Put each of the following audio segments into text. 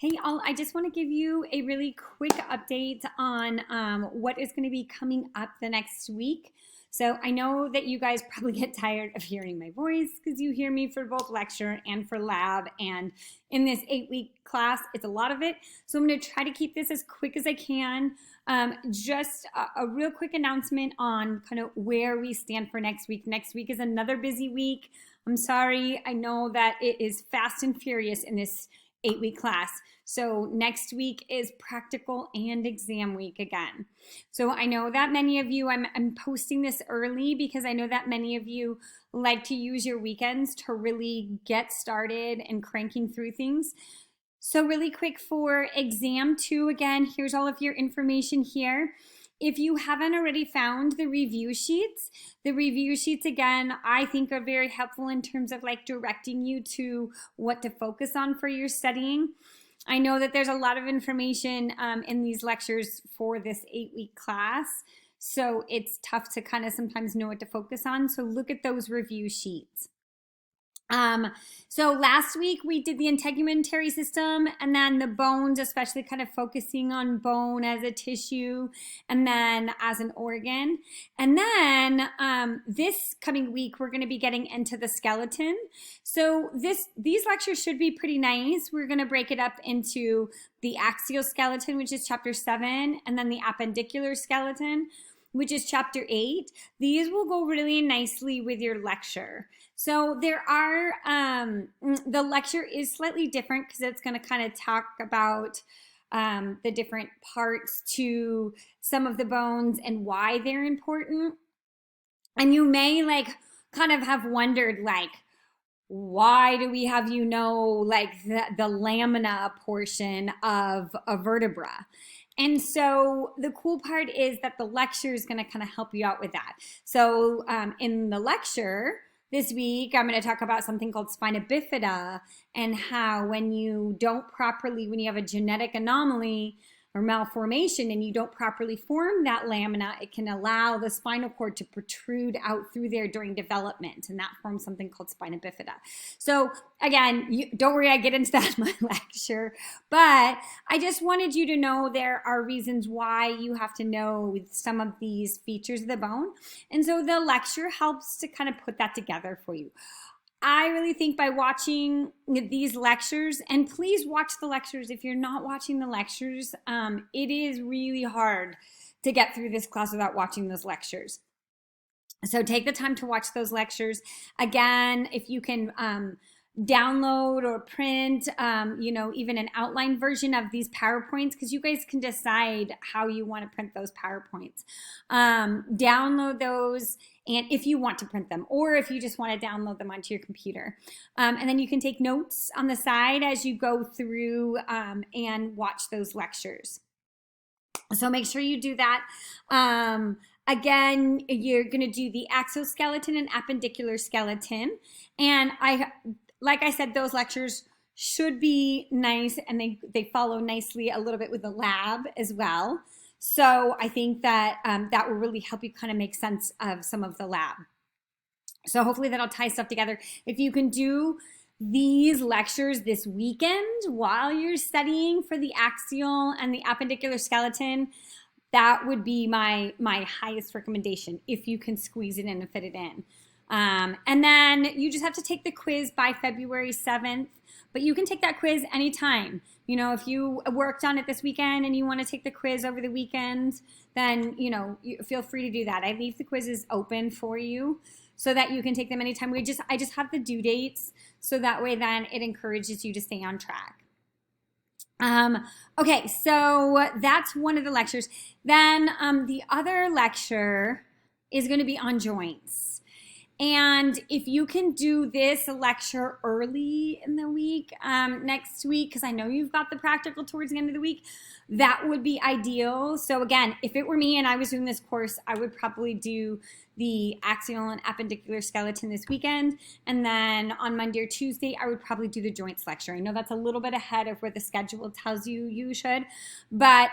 Hey, all, I just want to give you a really quick update on what is going to be coming up the next week. So I know that you guys probably get tired of hearing my voice because you hear me for both lecture and for lab. And in this 8-week class, it's a lot of it. So I'm going to try to keep this as quick as I can. Just a real quick announcement on kind of where we stand for next week. Next week is another busy week. I'm sorry. I know that it is fast and furious in this 8-week class. So next week is practical and exam week again. So I know that many of you, I'm posting this early because I know that many of you like to use your weekends to really get started and cranking through things. So really quick for exam 2, again, here's all of your information here. If you haven't already found the review sheets again, I think are very helpful in terms of like directing you to what to focus on for your studying. I know that there's a lot of information in these lectures for this 8-week class, so it's tough to kind of sometimes know what to focus on. So look at those review sheets. So last week we did the integumentary system and then the bones, especially kind of focusing on bone as a tissue and then as an organ. And then this coming week we're going to be getting into the skeleton. So these lectures should be pretty nice. We're going to break it up into the axial skeleton, which is chapter 7, and then the appendicular skeleton, which is chapter 8. These will go really nicely with your lecture. So there are, the lecture is slightly different because it's going to kind of talk about the different parts to some of the bones and why they're important. And you may like kind of have wondered like, why do we have like the lamina portion of a vertebra? And so the cool part is that the lecture is going to kind of help you out with that. So in the lecture this week, I'm going to talk about something called spina bifida and how when you have a genetic anomaly or malformation and you don't properly form that lamina, it can allow the spinal cord to protrude out through there during development, and that forms something called spina bifida. So again, don't worry, I get into that in my lecture, but I just wanted you to know there are reasons why you have to know some of these features of the bone, and so the lecture helps to kind of put that together for you. I really think by watching these lectures, and please watch the lectures. If you're not watching the lectures, it is really hard to get through this class without watching those lectures. So take the time to watch those lectures. Again, if you can download or print, even an outline version of these PowerPoints, because you guys can decide how you want to print those PowerPoints. Download those, and if you want to print them, or if you just want to download them onto your computer. And then you can take notes on the side as you go through and watch those lectures. So make sure you do that. Again, you're going to do the exoskeleton and appendicular skeleton. And like I said, those lectures should be nice, and they follow nicely a little bit with the lab as well. So I think that that will really help you kind of make sense of some of the lab. So hopefully that'll tie stuff together. If you can do these lectures this weekend while you're studying for the axial and the appendicular skeleton, that would be my highest recommendation if you can squeeze it in and fit it in. And then you just have to take the quiz by February 7th, but you can take that quiz anytime. If you worked on it this weekend and you want to take the quiz over the weekend, then, you feel free to do that. I leave the quizzes open for you so that you can take them anytime. I just have the due dates, so that way then it encourages you to stay on track. Okay, so that's one of the lectures. Then the other lecture is going to be on joints. And if you can do this lecture early in the week, next week, because I know you've got the practical towards the end of the week, that would be ideal. So again, if it were me and I was doing this course, I would probably do the axial and appendicular skeleton this weekend. And then on Monday or Tuesday, I would probably do the joints lecture. I know that's a little bit ahead of where the schedule tells you you should, but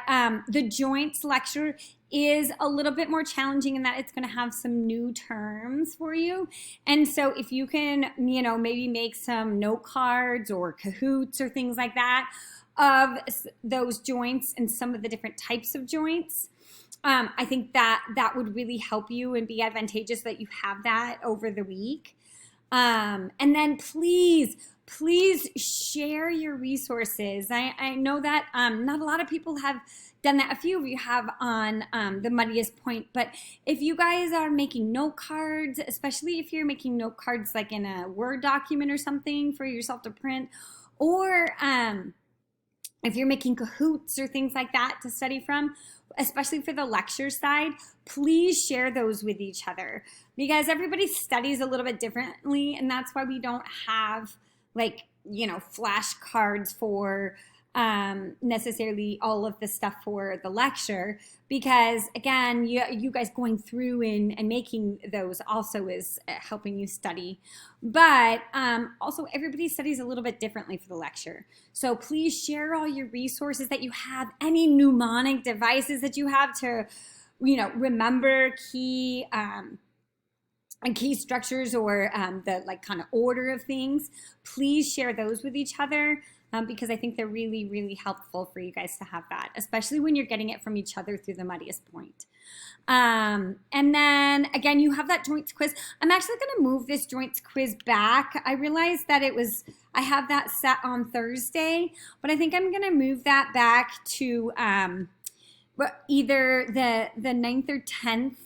the joints lecture is a little bit more challenging in that it's going to have some new terms for you. And so if you can, maybe make some note cards or Kahoots or things like that of those joints and some of the different types of joints, I think that would really help you and be advantageous that you have that over the week. And then please share your resources. I know that not a lot of people have done that. A few of you have on the Muddiest Point, but if you guys are making note cards, especially if you're making note cards like in a Word document or something for yourself to print, or if you're making Kahoots or things like that to study from, especially for the lecture side, please share those with each other, because everybody studies a little bit differently, and that's why we don't have flashcards for necessarily all of the stuff for the lecture, because again, you guys going through and making those also is helping you study. But also everybody studies a little bit differently for the lecture. So please share all your resources that you have, any mnemonic devices that you have to, remember key structures or the kind of order of things. Please share those with each other. Because I think they're really, really helpful for you guys to have that, especially when you're getting it from each other through the Muddiest Point. And then, again, you have that joints quiz. I'm actually going to move this joints quiz back. I realized that I have that set on Thursday, but I think I'm going to move that back to either the 9th or 10th.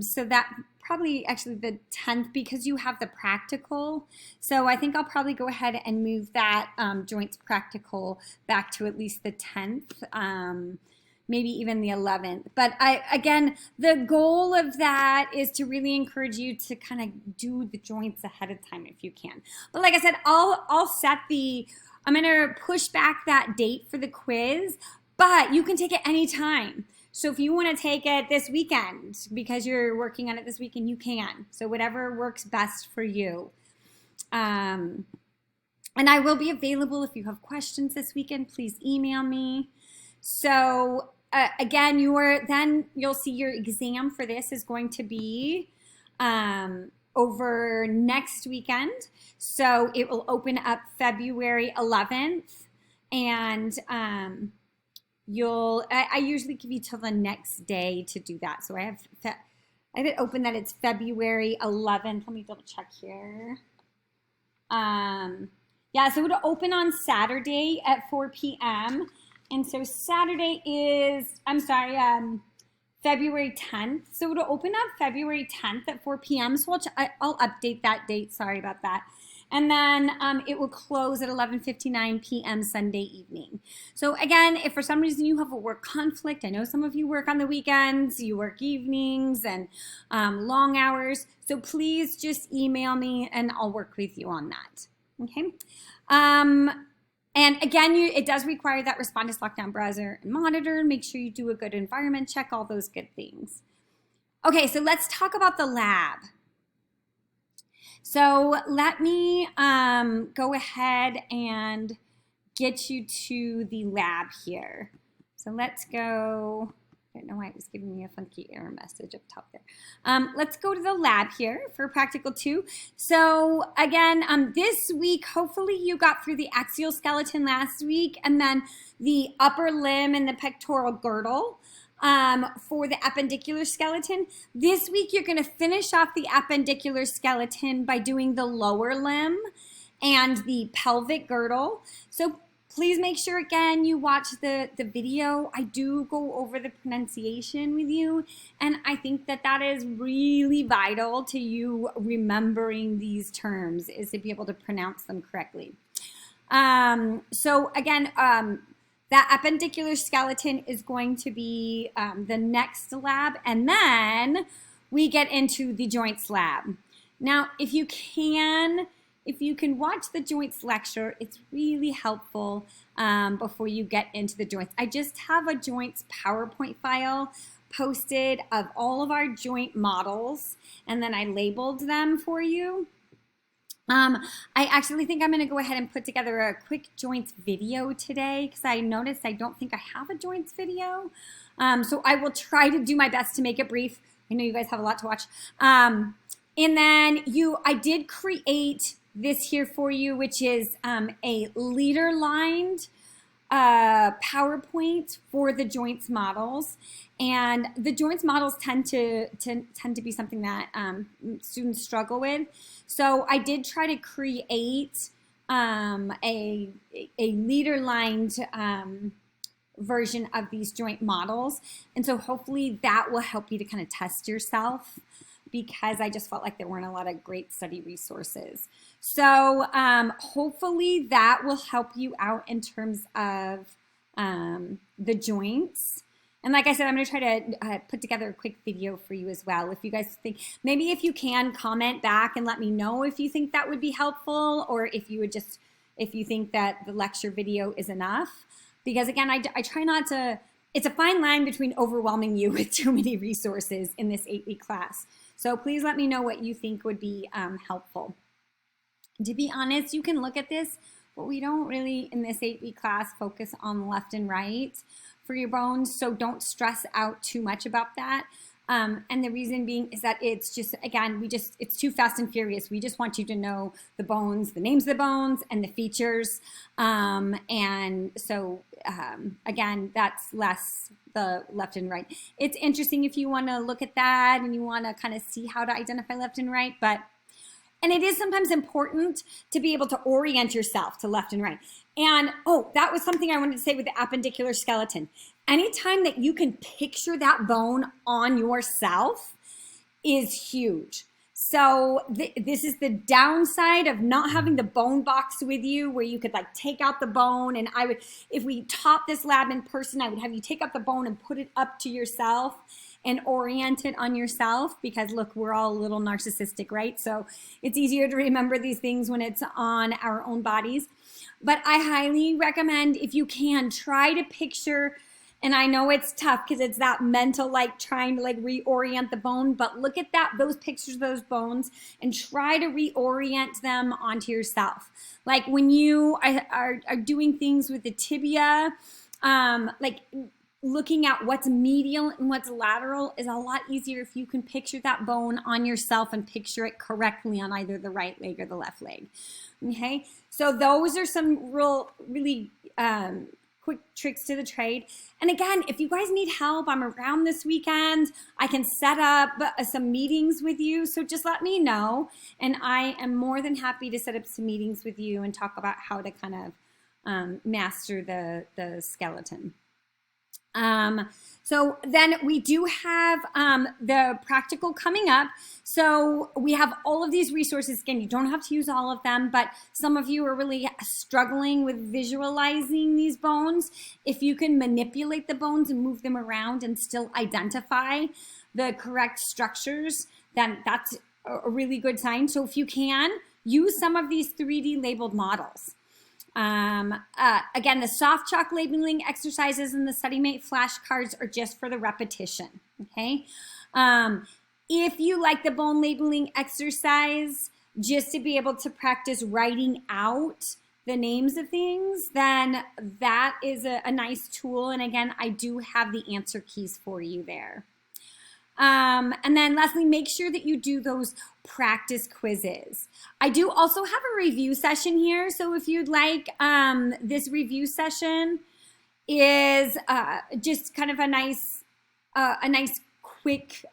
So that probably actually the 10th, because you have the practical. So I think I'll probably go ahead and move that joints practical back to at least the 10th, maybe even the 11th. But again, the goal of that is to really encourage you to kind of do the joints ahead of time if you can. But like I said, I'm going to push back that date for the quiz, but you can take it anytime. So if you want to take it this weekend because you're working on it this weekend, you can. So whatever works best for you. And I will be available if you have questions this weekend. Please email me. So again, you'll see your exam for this is going to be over next weekend. So it will open up February 11th, and I usually give you till the next day to do that. So I have it open that it's February 11th. Let me double check here. Yeah, so it'll open on Saturday at 4 p.m. And so Saturday is, February 10th. So it'll open up February 10th at 4 p.m. So I'll update that date. Sorry about that. And then it will close at 11:59 p.m. Sunday evening. So again, if for some reason you have a work conflict, I know some of you work on the weekends, you work evenings and long hours. So please just email me and I'll work with you on that. Okay. And again, it does require that Respondus lockdown browser and monitor. Make sure you do a good environment check, all those good things. Okay, so let's talk about the lab. So let me go ahead and get you to the lab here. So let's go. I don't know why it was giving me a funky error message up top there. Let's go to the lab here for practical 2. So again, this week, hopefully you got through the axial skeleton last week and then the upper limb and the pectoral girdle. For the appendicular skeleton. This week, you're going to finish off the appendicular skeleton by doing the lower limb and the pelvic girdle. So please make sure, again, you watch the video. I do go over the pronunciation with you, and I think that is really vital to you remembering these terms, is to be able to pronounce them correctly. So again, that appendicular skeleton is going to be the next lab, and then we get into the joints lab. Now, if you can watch the joints lecture, it's really helpful before you get into the joints. I just have a joints PowerPoint file posted of all of our joint models, and then I labeled them for you. I actually think I'm going to go ahead and put together a quick joints video today because I noticed I don't think I have a joints video. So I will try to do my best to make it brief. I know you guys have a lot to watch. And then I did create this here for you, which is a leader lined PowerPoint for the joints models. And the joints models tend to be something that students struggle with. So I did try to create a leader lined version of these joint models. And so hopefully that will help you to kind of test yourself, because I just felt like there weren't a lot of great study resources. So hopefully that will help you out in terms of the joints. And like I said, I'm going to try to put together a quick video for you as well. If you guys think, maybe if you can comment back and let me know if you think that would be helpful, or if you think that the lecture video is enough. Because again, I try not to, it's a fine line between overwhelming you with too many resources in this 8-week class. So please let me know what you think would be helpful. To be honest, you can look at this, but we don't really, in this 8-week class, focus on left and right for your bones. So don't stress out too much about that. And the reason being is that it's just, again, it's too fast and furious. We just want you to know the bones, the names of the bones, and the features. And so, again, that's less the left and right. It's interesting if you want to look at that and you want to kind of see how to identify left and right, and it is sometimes important to be able to orient yourself to left and right. And, oh, that was something I wanted to say with the appendicular skeleton. Anytime that you can picture that bone on yourself is huge. So this is the downside of not having the bone box with you, where you could like take out the bone. And I would, if we taught this lab in person, I would have you take out the bone and put it up to yourself and orient it on yourself, because look, we're all a little narcissistic, right? So it's easier to remember these things when it's on our own bodies. But I highly recommend, if you can, try to picture, and I know it's tough because it's that mental, like trying to like reorient the bone, but look at those pictures of those bones and try to reorient them onto yourself. Like when you are doing things with the tibia, like looking at what's medial and what's lateral is a lot easier if you can picture that bone on yourself and picture it correctly on either the right leg or the left leg. Okay, so those are some really quick tricks to the trade. And again, if you guys need help, I'm around this weekend. I can set up some meetings with you, so just let me know, and I am more than happy to set up some meetings with you and talk about how to kind of master the skeleton. So then we do have the practical coming up. So we have all of these resources. Again, you don't have to use all of them, but some of you are really struggling with visualizing these bones. If you can manipulate the bones and move them around and still identify the correct structures, then that's a really good sign. So if you can, use some of these 3D labeled models. Again, the soft chalk labeling exercises and the StudyMate flashcards are just for the repetition, okay? If you like the bone labeling exercise, just to be able to practice writing out the names of things, then that is a nice tool. And again, I do have the answer keys for you there. And then lastly, make sure that you do those practice quizzes. I do also have a review session here. So if you'd like, this review session is just kind of a nice quick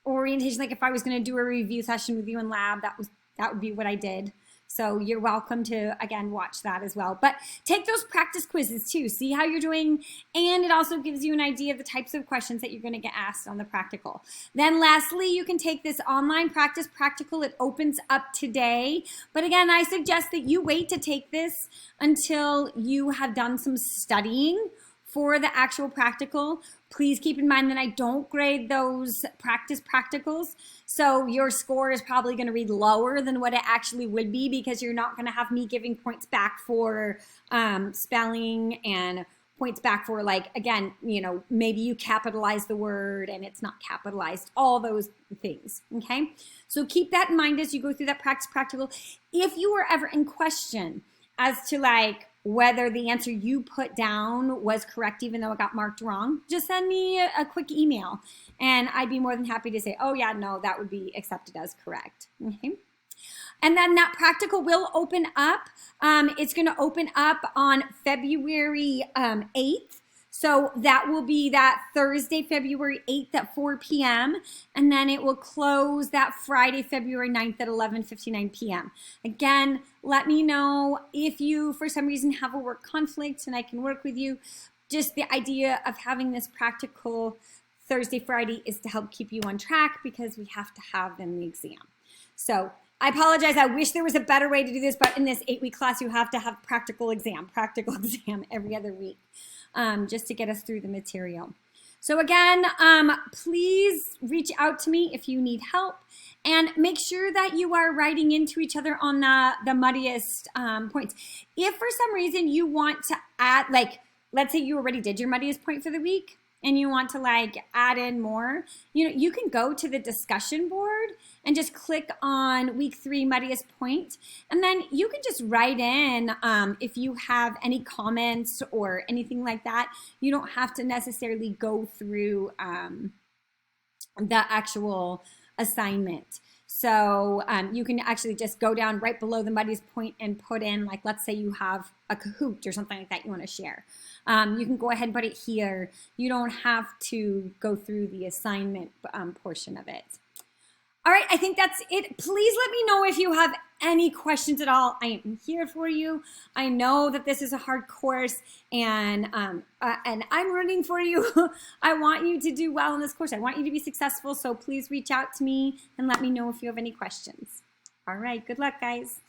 orientation. Like if I was going to do a review session with you in lab, that would be what I did. So you're welcome to, again, watch that as well. But take those practice quizzes too. See how you're doing. And it also gives you an idea of the types of questions that you're going to get asked on the practical. Then lastly, you can take this online practice practical. It opens up today. But again, I suggest that you wait to take this until you have done some studying for the actual practical. Please keep in mind that I don't grade those practice practicals. So your score is probably going to read lower than what it actually would be, because you're not going to have me giving points back for spelling and points back for, like, again, you know, maybe you capitalize the word and it's not capitalized, all those things, okay? So keep that in mind as you go through that practice practical. If you were ever in question as to like whether the answer you put down was correct, even though it got marked wrong, just send me a quick email and I'd be more than happy to say, oh yeah, no, that would be accepted as correct, okay? And then that practical will open up. It's going to open up on February 8th. So that will be that Thursday, February 8th at 4 p.m. And then it will close that Friday, February 9th at 11:59 p.m. Again, let me know if you, for some reason, have a work conflict and I can work with you. Just the idea of having this practical Thursday, Friday is to help keep you on track because we have to have them in the exam. So I apologize. I wish there was a better way to do this, but in this 8-week class, you have to have practical exam every other week just to get us through the material. So again, please reach out to me if you need help and make sure that you are writing into each other on the muddiest points. If for some reason you want to add, like, let's say you already did your muddiest point for the week and you want to like add in more, you know, you can go to the discussion board and just click on week 3 muddiest point. And then you can just write in if you have any comments or anything like that. You don't have to necessarily go through the actual assignment. So you can actually just go down right below the muddiest point and put in, like, let's say you have a Kahoot or something like that you want to share. You can go ahead and put it here. You don't have to go through the assignment portion of it. All right, I think that's it. Please let me know if you have any questions at all. I am here for you. I know that this is a hard course, and I'm rooting for you. I want you to do well in this course. I want you to be successful, so please reach out to me and let me know if you have any questions. All right, good luck, guys.